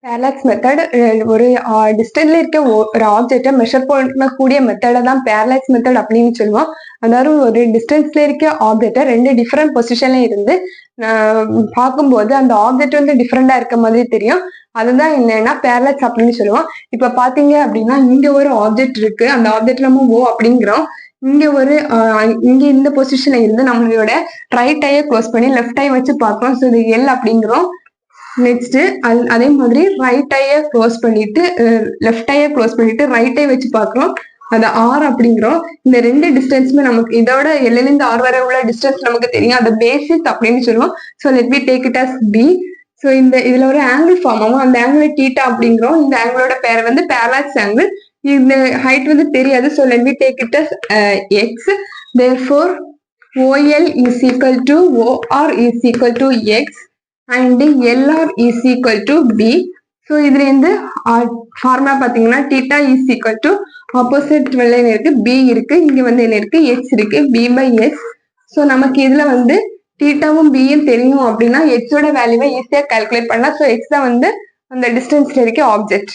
Parallax method ஒரு டிஸ்டன்ஸ்ல இருக்க ஒரு ஆப்ஜெக்டை மெஷர் பண்ணக்கூடிய மெத்தடை தான் பேரலாக்ஸ் மெத்தட் அப்படின்னு சொல்லுவோம். அதாவது ஒரு டிஸ்டன்ஸ்ல இருக்க ஆப்ஜெக்டை ரெண்டு டிஃப்ரெண்ட் பொசிஷன்ல இருந்து பார்க்கும்போது அந்த ஆப்ஜெக்ட் வந்து டிஃப்ரெண்டா இருக்க மாதிரி தெரியும். அதுதான் என்னன்னா பேரலாக்ஸ் அப்படின்னு சொல்லுவோம். இப்ப பாத்தீங்க அப்படின்னா இங்க ஒரு ஆப்ஜெக்ட் இருக்கு. அந்த ஆப்ஜெக்ட் நம்ம ஓ அப்படிங்கிறோம். இங்க இந்த பொசிஷன்ல இருந்து நம்மளோட ரைட் ஐயை க்ளோஸ் பண்ணி லெஃப்ட் ஐ வச்சு பார்க்கிறோம். ஸோ இது எல் அப்படிங்கிறோம். நெக்ஸ்ட் அதே மாதிரி ரைட் ஐயை க்ளோஸ் பண்ணிட்டு லெஃப்ட் ஐயை க்ளோஸ் பண்ணிட்டு ரைட் ஐ வச்சு பார்க்கிறோம். அது ஆர் அப்படிங்கிறோம். இந்த ரெண்டு டிஸ்டன்ஸுமே நமக்கு இதோட எல்லிருந்து ஆர் வரை உள்ள டிஸ்டன்ஸ் நமக்கு தெரியும். அதை பேசிஸ் அப்படின்னு சொல்லுவோம். So let B take it as B. So இதுல ஒரு ஆங்கிள் ஃபார்ம் ஆகும். அந்த ஆங்கிள் தீட்டா அப்படிங்கிறோம். இந்த ஆங்கிளோட பேர் வந்து பேரலாக்ஸ் ஆங்கிள். இந்த ஹைட் வந்து தெரியாது. So let B take it as X. Therefore OL is equal to OR is equal to X and LR is equal to B. So இதுல இருந்து ஃபார்முலா பாத்தீங்கன்னா theta is equal to opposite வெள்ளைன்னு இருக்கு, B இருக்கு, இங்க வந்து என்ன இருக்கு, எக்ஸ் இருக்கு, பி பை எக்ஸ். ஸோ நமக்கு இதுல வந்து தீட்டாவும் பியும் தெரியும் அப்படின்னா எக்ஸோட வேல்யூவை ஈஸியா கால்குலேட் பண்ணலாம். ஸோ எக்ஸ் தான் வந்து அந்த டிஸ்டன்ஸ்ல இருக்க ஆப்ஜெக்ட்.